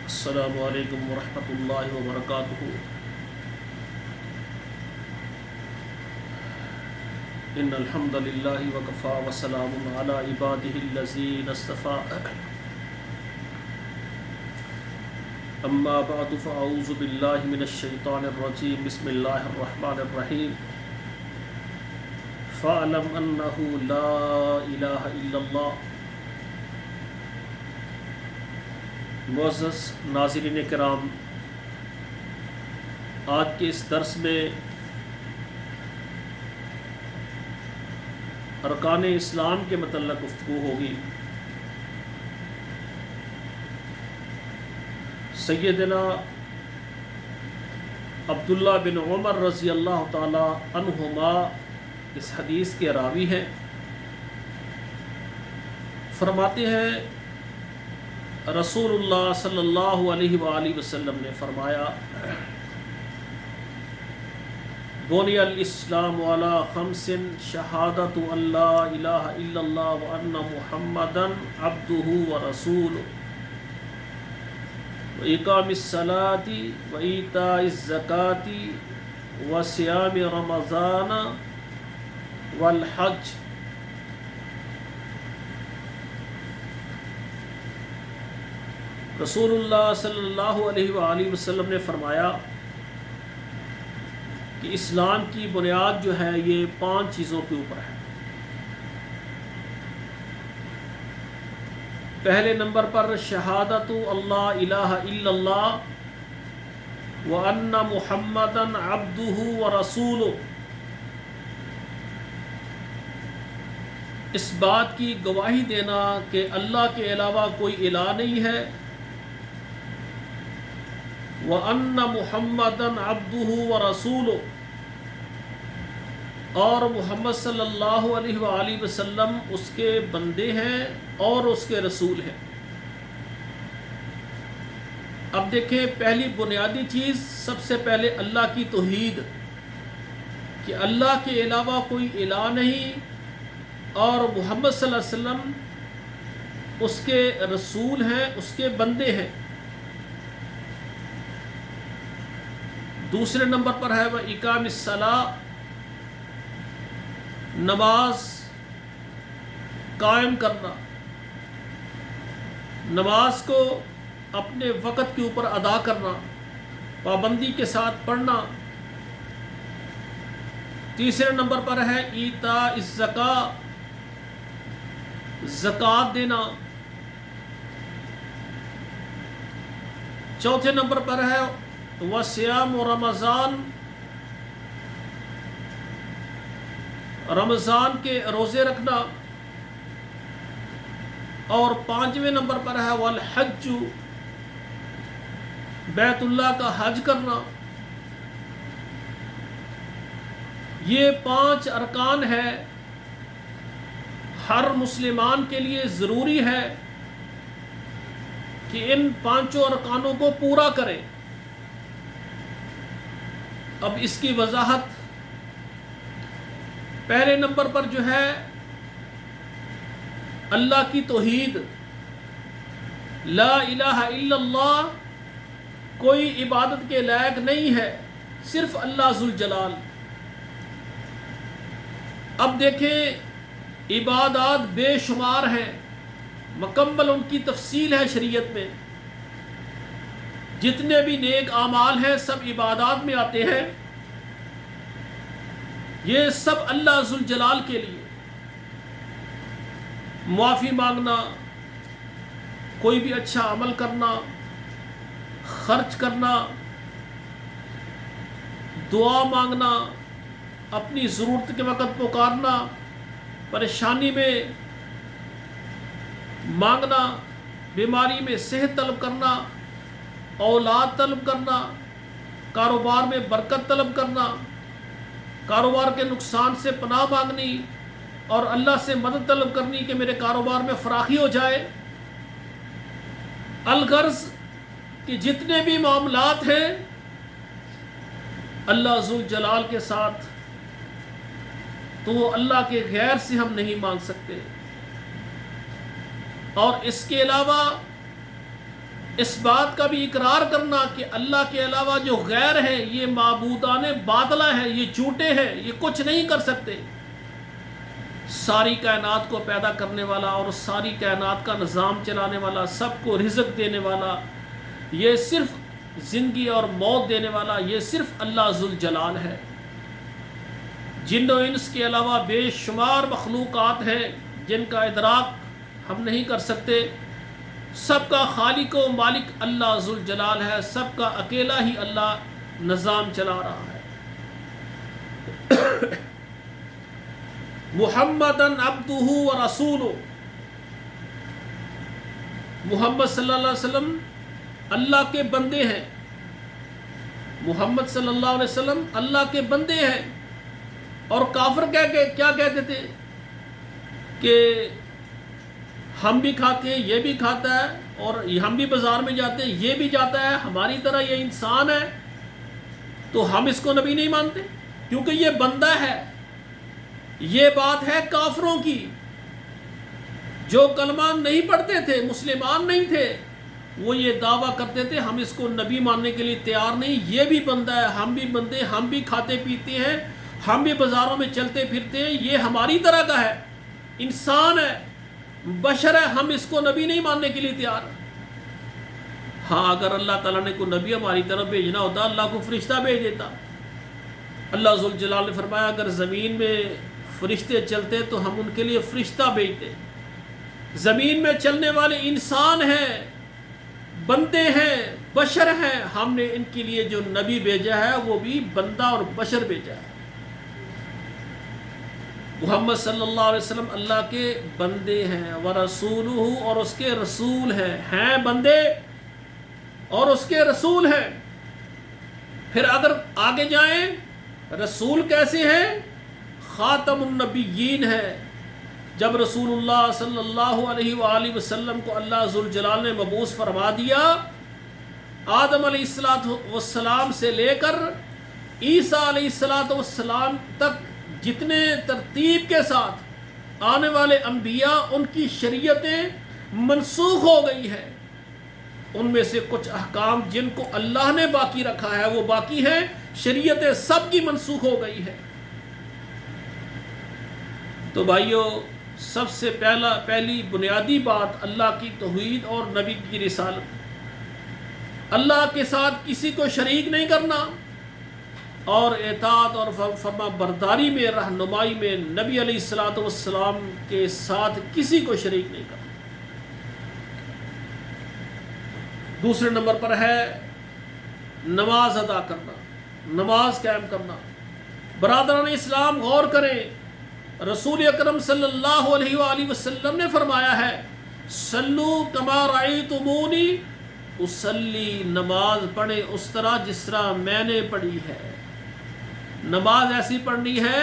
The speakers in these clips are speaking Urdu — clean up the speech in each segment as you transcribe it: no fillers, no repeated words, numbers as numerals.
السلام علیکم ورحمۃ اللہ وبرکاتہ۔ ان الحمد للہ وکفا وسلام علی عبادہ الذین اصطفیٰ، اما بعد فاعوذ باللہ من الشیطان الرجیم، بسم اللہ الرحمن الرحیم۔ فاعلم انہ لا الہ الا اللہ۔ معزز ناظرین کرام، آج کے اس درس میں ارکان اسلام کے متعلق گفتگو ہوگی۔ سیدنا عبداللہ بن عمر رضی اللہ تعالی عنہما اس حدیث کے راوی ہیں۔ فرماتے ہیں رسول اللہ صلی اللہ علیہ وآلہ وسلم نے فرمایا، بنی الاسلام علی خمس، شہادت ان لا الہ الا اللہ وان محمدا عبدہ ورسولہ، واقام الصلاۃ وایتاء الزکاۃ وصیام رمضان والحج۔ رسول اللہ صلی اللہ علیہ وآلہ وسلم نے فرمایا کہ اسلام کی بنیاد جو ہے یہ 5 چیزوں کے اوپر ہے۔ پہلے نمبر پر شہادت اللہ الہ الا اللہ وان محمدا عبدہ ورسولہ، اس بات کی گواہی دینا کہ اللہ کے علاوہ کوئی الہ نہیں ہے، وَأَنَّ مُحَمَّدًا عَبْدُهُ وَرَسُولُهُ، اور محمد صلی اللہ علیہ وآلہ وسلم اس کے بندے ہیں اور اس کے رسول ہیں۔ اب دیکھیں، پہلی بنیادی چیز سب سے پہلے اللہ کی توحید، کہ اللہ کے علاوہ کوئی الہ نہیں اور محمد صلی اللہ علیہ وسلم اس کے رسول ہیں، اس کے بندے ہیں۔ دوسرے نمبر پر ہے وہ اقام الصلاۃ، نماز قائم کرنا، نماز کو اپنے وقت کے اوپر ادا کرنا، پابندی کے ساتھ پڑھنا۔ تیسرے نمبر پر ہے ایتاء الزکاۃ، زکوٰۃ دینا۔ چوتھے نمبر پر ہے وصیام رمضان، رمضان کے روزے رکھنا۔ اور 5ویں نمبر پر ہے والحج، بیت اللہ کا حج کرنا۔ یہ 5 ارکان ہیں، ہر مسلمان کے لیے ضروری ہے کہ ان 5 ارکانوں کو پورا کرے۔ اب اس کی وضاحت، پہلے نمبر پر جو ہے اللہ کی توحید، لا الہ الا اللہ، کوئی عبادت کے لائق نہیں ہے، صرف اللہ ذوالجلال۔ اب دیکھیں، عبادات بے شمار ہیں، مکمل ان کی تفصیل ہے شریعت میں۔ جتنے بھی نیک اعمال ہیں سب عبادات میں آتے ہیں، یہ سب اللہ ذوالجلال کے لیے۔ معافی مانگنا، کوئی بھی اچھا عمل کرنا، خرچ کرنا، دعا مانگنا، اپنی ضرورت کے وقت پکارنا، پریشانی میں مانگنا، بیماری میں صحت طلب کرنا، اولاد طلب کرنا، کاروبار میں برکت طلب کرنا، کاروبار کے نقصان سے پناہ مانگنی اور اللہ سے مدد طلب کرنی کہ میرے کاروبار میں فراخی ہو جائے۔ الغرض کہ جتنے بھی معاملات ہیں اللہ ذوالجلال کے ساتھ، تو وہ اللہ کے غیر سے ہم نہیں مانگ سکتے۔ اور اس کے علاوہ اس بات کا بھی اقرار کرنا کہ اللہ کے علاوہ جو غیر ہیں یہ معبودان باطلہ ہیں، یہ جھوٹے ہیں، یہ کچھ نہیں کر سکتے۔ ساری کائنات کو پیدا کرنے والا اور ساری کائنات کا نظام چلانے والا، سب کو رزق دینے والا، یہ صرف زندگی اور موت دینے والا، یہ صرف اللہ ذوالجلال ہے۔ جن و انس کے علاوہ بے شمار مخلوقات ہیں جن کا ادراک ہم نہیں کر سکتے۔ سب کا خالق و مالک اللہ ذوالجلال ہے، سب کا اکیلا ہی اللہ نظام چلا رہا ہے۔ محمدً عبدہ و رسولہ، محمد صلی اللہ علیہ وسلم اللہ کے بندے ہیں۔ محمد صلی اللہ علیہ وسلم اللہ کے بندے ہیں۔ اور کافر کیا کہتے تھے کہ ہم بھی کھاتے ہیں، یہ بھی کھاتا ہے، اور ہم بھی بازار میں جاتے ہیں، یہ بھی جاتا ہے، ہماری طرح یہ انسان ہے، تو ہم اس کو نبی نہیں مانتے کیونکہ یہ بندہ ہے۔ یہ بات ہے کافروں کی، جو کلمہ نہیں پڑھتے تھے، مسلمان نہیں تھے، وہ یہ دعویٰ کرتے تھے ہم اس کو نبی ماننے کے لیے تیار نہیں، یہ بھی بندہ ہے، ہم بھی بندے، ہم بھی کھاتے پیتے ہیں، ہم بھی بازاروں میں چلتے پھرتے ہیں، یہ ہماری طرح کا ہے، انسان ہے، بشر ہے، ہم اس کو نبی نہیں ماننے کے لیے تیار۔ ہاں، اگر اللہ تعالیٰ نے کوئی نبی ہماری طرف بھیجنا ہوتا، اللہ کو فرشتہ بھیج دیتا۔ اللہ ذوالجلال نے فرمایا اگر زمین میں فرشتے چلتے تو ہم ان کے لیے فرشتہ بھیجتے۔ زمین میں چلنے والے انسان ہیں، بندے ہیں، بشر ہیں، ہم نے ان کے لیے جو نبی بھیجا ہے وہ بھی بندہ اور بشر بھیجا ہے۔ محمد صلی اللہ علیہ وسلم اللہ کے بندے ہیں، ورسولہ، اور اس کے رسول ہیں بندے اور اس کے رسول ہیں۔ پھر اگر آگے جائیں، رسول کیسے ہیں؟ خاتم النبیین ہے۔ جب رسول اللہ صلی اللہ علیہ وآلہ وسلم کو اللہ ذوالجلال نے مبعوث فرما دیا، آدم علیہ السلام سے لے کر عیسیٰ علیہ السلام تک جتنے ترتیب کے ساتھ آنے والے انبیاء، ان کی شریعتیں منسوخ ہو گئی ہیں۔ ان میں سے کچھ احکام جن کو اللہ نے باقی رکھا ہے وہ باقی ہیں، شریعتیں سب کی منسوخ ہو گئی ہے۔ تو بھائیو، سب سے پہلی بنیادی بات اللہ کی توحید اور نبی کی رسالت، اللہ کے ساتھ کسی کو شریک نہیں کرنا، اور اطاعت اور فرما برداری میں، رہنمائی میں نبی علیہ السلام کے ساتھ کسی کو شریک نہیں کرنا۔ دوسرے نمبر پر ہے نماز ادا کرنا، نماز قائم کرنا۔ برادران اسلام غور کریں، رسول اکرم صلی اللہ علیہ وآلہ وسلم نے فرمایا ہے صلو کما رأیتمونی اصلی، نماز پڑھیں اس طرح جس طرح میں نے پڑھی ہے۔ نماز ایسی پڑھنی ہے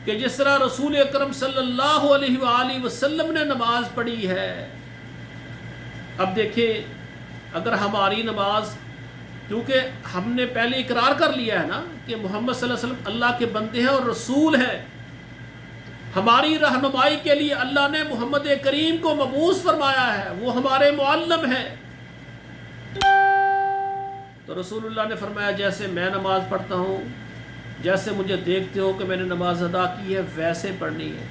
کہ جس طرح رسول اکرم صلی اللہ علیہ وآلہ وسلم نے نماز پڑھی ہے۔ اب دیکھیں، اگر ہماری نماز، کیونکہ ہم نے پہلے اقرار کر لیا ہے نا کہ محمد صلی اللہ علیہ وسلم اللہ کے بندے ہیں اور رسول ہیں، ہماری رہنمائی کے لیے اللہ نے محمد کریم کو مبعوث فرمایا ہے، وہ ہمارے معلم ہیں۔ تو رسول اللہ نے فرمایا جیسے میں نماز پڑھتا ہوں، جیسے مجھے دیکھتے ہو کہ میں نے نماز ادا کی ہے، ویسے پڑھنی ہے۔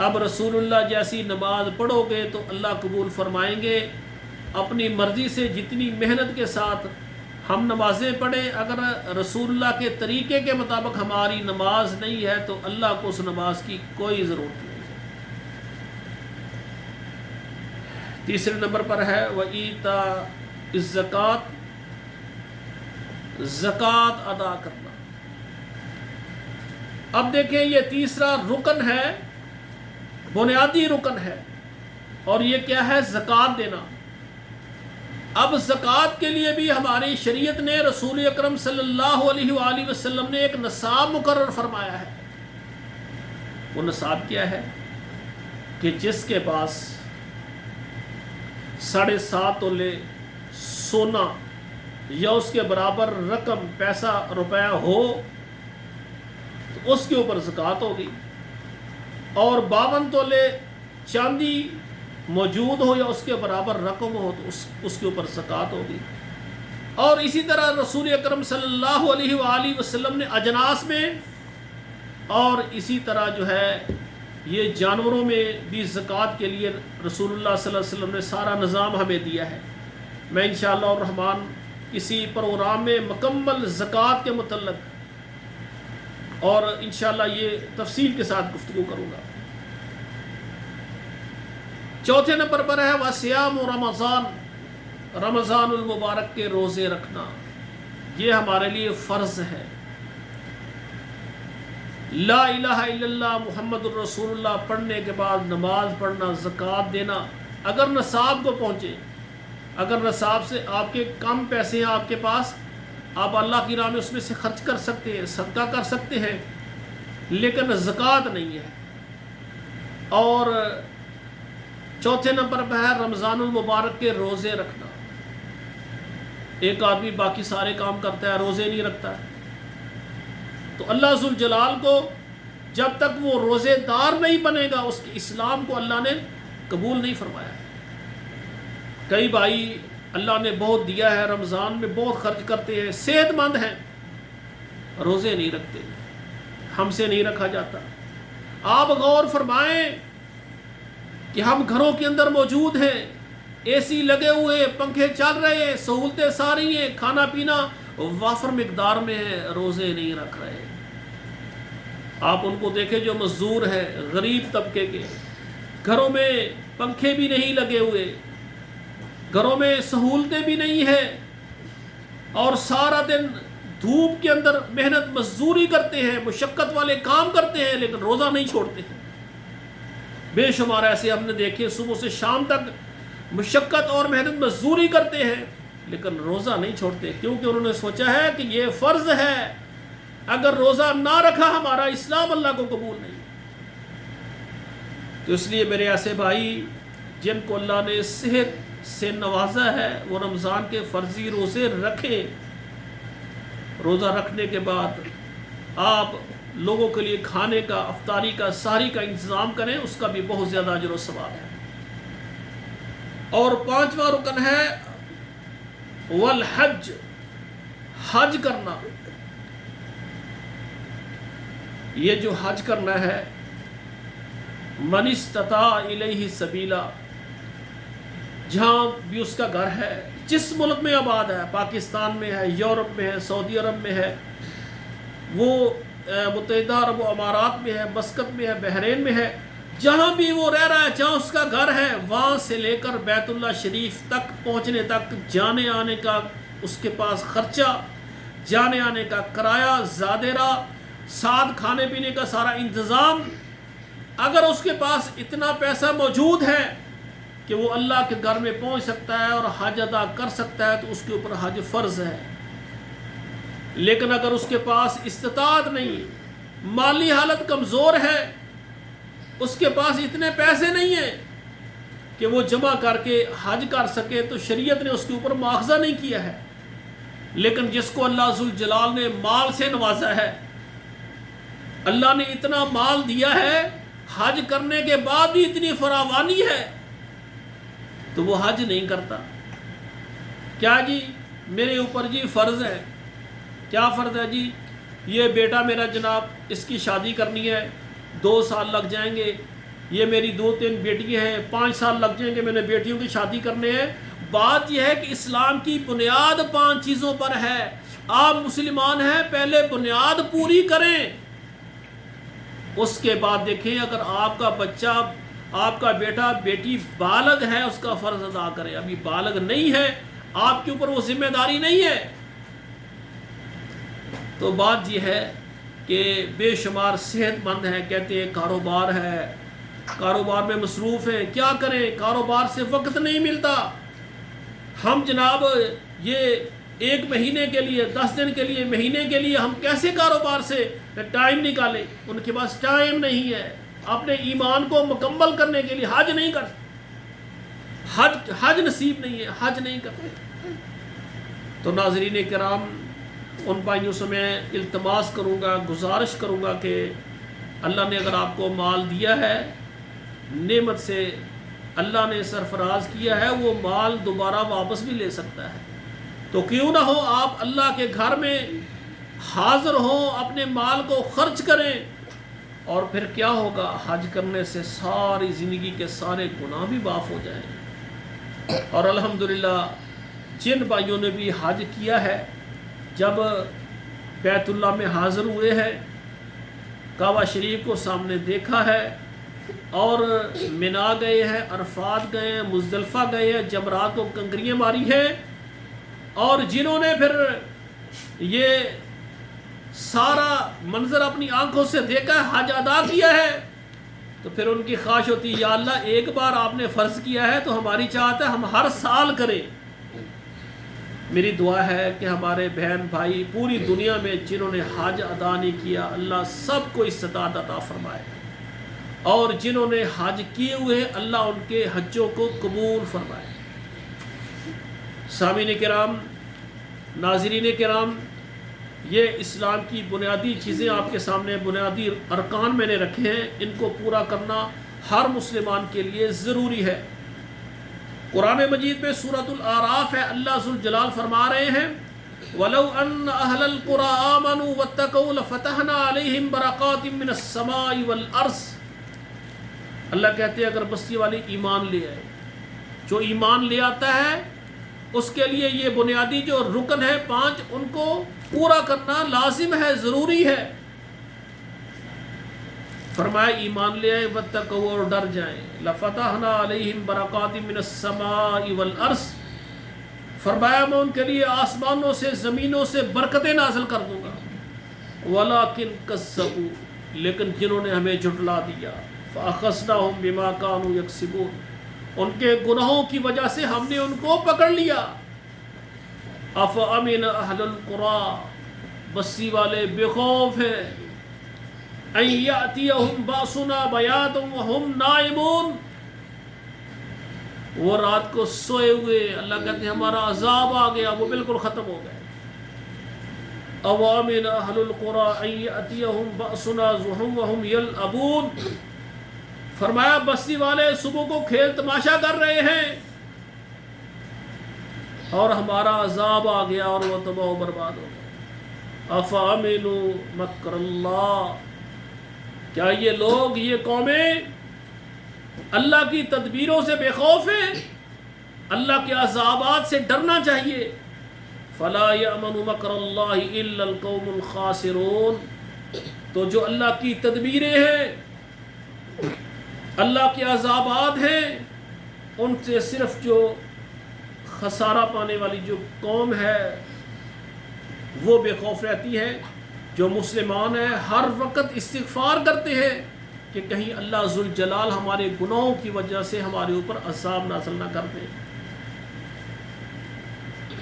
اب رسول اللہ جیسی نماز پڑھو گے تو اللہ قبول فرمائیں گے۔ اپنی مرضی سے جتنی محنت کے ساتھ ہم نمازیں پڑھیں، اگر رسول اللہ کے طریقے کے مطابق ہماری نماز نہیں ہے تو اللہ کو اس نماز کی کوئی ضرورت نہیں ہے۔ تیسرے نمبر پر ہے وَإِيتَاءِ الزَّكَاةِ، زکوٰۃ ادا کرنا۔ اب دیکھیں، یہ تیسرا رکن ہے، بنیادی رکن ہے، اور یہ کیا ہے؟ زکوٰۃ دینا۔ اب زکوٰۃ کے لیے بھی ہماری شریعت نے، رسول اکرم صلی اللہ علیہ وآلہ وسلم نے ایک نصاب مقرر فرمایا ہے۔ وہ نصاب کیا ہے؟ کہ جس کے پاس 7.5 تولے سونا یا اس کے برابر رقم پیسہ روپیہ ہو تو اس کے اوپر زکوٰۃ ہوگی، اور 52 تولے چاندی موجود ہو یا اس کے برابر رقم ہو تو اس کے اوپر زکوٰۃ ہوگی۔ اور اسی طرح رسول اکرم صلی اللہ علیہ وآلہ وسلم نے اجناس میں اور اسی طرح جو ہے یہ جانوروں میں بھی زکوٰۃ کے لیے رسول اللہ صلی اللہ علیہ وسلم نے سارا نظام ہمیں دیا ہے۔ میں انشاءاللہ الرحمن کسی پروگرام میں مکمل زکوٰۃ کے متعلق اور انشاءاللہ یہ تفصیل کے ساتھ گفتگو کروں گا۔ چوتھے نمبر پر ہے وصیام رمضان، رمضان المبارک کے روزے رکھنا، یہ ہمارے لیے فرض ہے۔ لا الہ الا اللہ محمد الرسول اللہ پڑھنے کے بعد نماز پڑھنا، زکوٰۃ دینا، اگر نصاب کو پہنچے، اگر نصاب سے آپ کے کم پیسے ہیں آپ کے پاس، آپ اللہ کی راہ میں اس میں سے خرچ کر سکتے ہیں، صدقہ کر سکتے ہیں، لیکن زکوٰۃ نہیں ہے۔ اور چوتھے نمبر پہ ہے رمضان المبارک کے روزے رکھنا۔ ایک آدمی باقی سارے کام کرتا ہے، روزے نہیں رکھتا ہے، تو اللہ ذوالجلال کو جب تک وہ روزے دار نہیں بنے گا اس کے اسلام کو اللہ نے قبول نہیں فرمایا ہے۔ کئی بھائی اللہ نے بہت دیا ہے، رمضان میں بہت خرچ کرتے ہیں، صحت مند ہیں، روزے نہیں رکھتے، ہم سے نہیں رکھا جاتا۔ آپ غور فرمائیں کہ ہم گھروں کے اندر موجود ہیں، اے سی لگے ہوئے، پنکھے چل رہے ہیں، سہولتیں ساری ہیں، کھانا پینا وافر مقدار میں ہے، روزے نہیں رکھ رہے۔ آپ ان کو دیکھیں جو مزدور ہیں، غریب طبقے کے، گھروں میں پنکھے بھی نہیں لگے ہوئے، گھروں میں سہولتیں بھی نہیں ہیں، اور سارا دن دھوپ کے اندر محنت مزدوری کرتے ہیں، مشقت والے کام کرتے ہیں، لیکن روزہ نہیں چھوڑتے ہیں۔ بے شمار ایسے ہم نے دیکھے صبح سے شام تک مشقت اور محنت مزدوری کرتے ہیں، لیکن روزہ نہیں چھوڑتے، کیونکہ انہوں نے سوچا ہے کہ یہ فرض ہے، اگر روزہ نہ رکھا ہمارا اسلام اللہ کو قبول نہیں۔ تو اس لیے میرے ایسے بھائی جن کو اللہ نے صحت سے نوازا ہے، وہ رمضان کے فرضی روزے رکھیں۔ روزہ رکھنے کے بعد آپ لوگوں کے لیے کھانے کا، افطاری کا، سحری کا انتظام کریں، اس کا بھی بہت زیادہ اجر و ثواب ہے۔ اور پانچواں رکن ہے والحج، حج کرنا۔ یہ جو حج کرنا ہے، من استطاع الیہ سبیلا، جہاں بھی اس کا گھر ہے، جس ملک میں آباد ہے، پاکستان میں ہے، یورپ میں ہے، سعودی عرب میں ہے، وہ متحدہ عرب امارات میں ہے، مسقط میں ہے، بحرین میں ہے، جہاں بھی وہ رہ رہا ہے، جہاں اس کا گھر ہے، وہاں سے لے کر بیت اللہ شریف تک پہنچنے تک جانے آنے کا اس کے پاس خرچہ، جانے آنے کا کرایہ، زادہ راہ، ساتھ کھانے پینے کا سارا انتظام، اگر اس کے پاس اتنا پیسہ موجود ہے کہ وہ اللہ کے گھر میں پہنچ سکتا ہے اور حج ادا کر سکتا ہے، تو اس کے اوپر حج فرض ہے۔ لیکن اگر اس کے پاس استطاعت نہیں، مالی حالت کمزور ہے، اس کے پاس اتنے پیسے نہیں ہیں کہ وہ جمع کر کے حج کر سکے، تو شریعت نے اس کے اوپر مواخذہ نہیں کیا ہے۔ لیکن جس کو اللہ ذوالجلال نے مال سے نوازا ہے، اللہ نے اتنا مال دیا ہے، حج کرنے کے بعد بھی اتنی فراوانی ہے، تو وہ حج نہیں کرتا۔ کیا جی میرے اوپر جی فرض ہے، کیا فرض ہے جی؟ یہ بیٹا میرا جناب، اس کی شادی کرنی ہے، 2 سال لگ جائیں گے، یہ میری 2-3 بیٹیاں ہیں، 5 سال لگ جائیں گے، میں نے بیٹیوں کی شادی کرنے ہیں۔ بات یہ ہے کہ اسلام کی بنیاد 5 چیزوں پر ہے۔ آپ مسلمان ہیں، پہلے بنیاد پوری کریں، اس کے بعد دیکھیں اگر آپ کا بچہ، آپ کا بیٹا بیٹی بالغ ہے، اس کا فرض ادا کرے۔ ابھی بالغ نہیں ہے، آپ کے اوپر وہ ذمہ داری نہیں ہے، تو بات یہ ہے کہ بے شمار صحت مند ہیں، کہتے ہیں کاروبار ہے، کاروبار میں مصروف ہیں، کیا کریں، کاروبار سے وقت نہیں ملتا۔ ہم جناب یہ 1 مہینے کے لیے، 10 دن کے لیے، مہینے کے لیے ہم کیسے کاروبار سے ٹائم نکالیں؟ ان کے پاس ٹائم نہیں ہے اپنے ایمان کو مکمل کرنے کے لیے، حج نہیں کر، حج نصیب نہیں ہے، حج نہیں کرتے۔ تو ناظرین کرام، ان بھائیوں سے میں التماس کروں گا، گزارش کروں گا کہ اللہ نے اگر آپ کو مال دیا ہے، نعمت سے اللہ نے سرفراز کیا ہے وہ مال دوبارہ واپس بھی لے سکتا ہے. تو کیوں نہ ہو آپ اللہ کے گھر میں حاضر ہوں، اپنے مال کو خرچ کریں، اور پھر کیا ہوگا، حج کرنے سے ساری زندگی کے سارے گناہ بھی معاف ہو جائیں. اور الحمدللہ جن بھائیوں نے بھی حج کیا ہے، جب بیت اللہ میں حاضر ہوئے ہیں، کعبہ شریف کو سامنے دیکھا ہے، اور منا گئے ہیں، عرفات گئے ہیں، مزدلفہ گئے ہیں، جمرات کو کنکریاں ماری ہیں، اور جنہوں نے پھر یہ سارا منظر اپنی آنکھوں سے دیکھا ہے، حج ادا کیا ہے، تو پھر ان کی خواہش ہوتی ہے یا اللہ ایک بار آپ نے فرض کیا ہے تو ہماری چاہت ہے ہم ہر سال کریں. میری دعا ہے کہ ہمارے بہن بھائی پوری دنیا میں جنہوں نے حج ادا نہیں کیا، اللہ سب کو استطاعت عطا فرمائے، اور جنہوں نے حج کیے ہوئے اللہ ان کے حجوں کو قبول فرمائے. سامعین کرام، ناظرین کرام، یہ اسلام کی بنیادی چیزیں آپ کے سامنے، بنیادی ارکان میں نے رکھے ہیں، ان کو پورا کرنا ہر مسلمان کے لیے ضروری ہے. قرآن مجید میں سورۃ الاعراف ہے، اللہ ذوالجلال فرما رہے ہیں وَلَوْ أَنَّ أَهْلَ الْقُرَىٰ آمَنُوا وَاتَّقَوْا لَفَتَحْنَا عَلَيْهِمْ بَرَكَاتٍ مِّنَ السَّمَاءِ وَالْأَرْضِ. اللہ کہتے ہیں اگر بستی والے ایمان لے آئے، جو ایمان لے آتا ہے اس کے لیے یہ بنیادی جو رکن ہے 5 ان کو پورا کرنا لازم ہے، ضروری ہے. فرمایا ایمان لے آئے، واتقوا اور ڈر جائیں، لفتحنا علیہم برکات من السماء والارض، فرمایا میں ان کے لیے آسمانوں سے زمینوں سے برکتیں نازل کر دوں گا. ولکن کذبوا، لیکن جنہوں نے ہمیں جھٹلا دیا، فاخذناہم بما كانوا یکسبون، ان کے گناہوں کی وجہ سے ہم نے ان کو پکڑ لیا. افامن اہل القری، بستی والے بے خوف ہیں، ان یاتیہم باسنا بیاتا وہم نائمون، وہ رات کو سوئے ہوئے، اللہ کہتے ہیں ہمارا عذاب آ گیا، وہ بالکل ختم ہو گئے. اوامن اہل القری ان یاتیہم باسنا ضحی وہم یلعبون، فرمایا بستی والے صبح کو کھیل تماشا کر رہے ہیں اور ہمارا عذاب آ گیا اور وہ تباہ و برباد ہو گئے. افامنوا مکر اللہ، کیا یہ لوگ، یہ قومیں اللہ کی تدبیروں سے بے خوف ہیں؟ اللہ کے عذابات سے ڈرنا چاہیے. فلا یأمن مکر اللہ الا القوم الخاسرون، تو جو اللہ کی تدبیریں ہیں، اللہ کے عذابات ہیں، ان سے صرف جو خسارہ پانے والی جو قوم ہے وہ بے خوف رہتی ہے. جو مسلمان ہیں ہر وقت استغفار کرتے ہیں کہ کہیں اللہ ذوالجلال ہمارے گناہوں کی وجہ سے ہمارے اوپر عذاب نازل نہ کر دیں.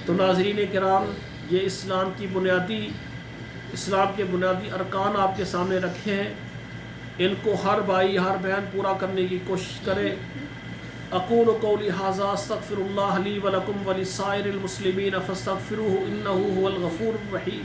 تو ناظرین کرام، یہ اسلام کے بنیادی ارکان آپ کے سامنے رکھے ہیں، ان کو ہر بھائی ہر بہن پورا کرنے کی کوشش کرے. اقول قولی ھذا استغفر اللہ لی ولکم ولسائر المسلمین فاستغفروہ انہ هو الغفور الرحیم.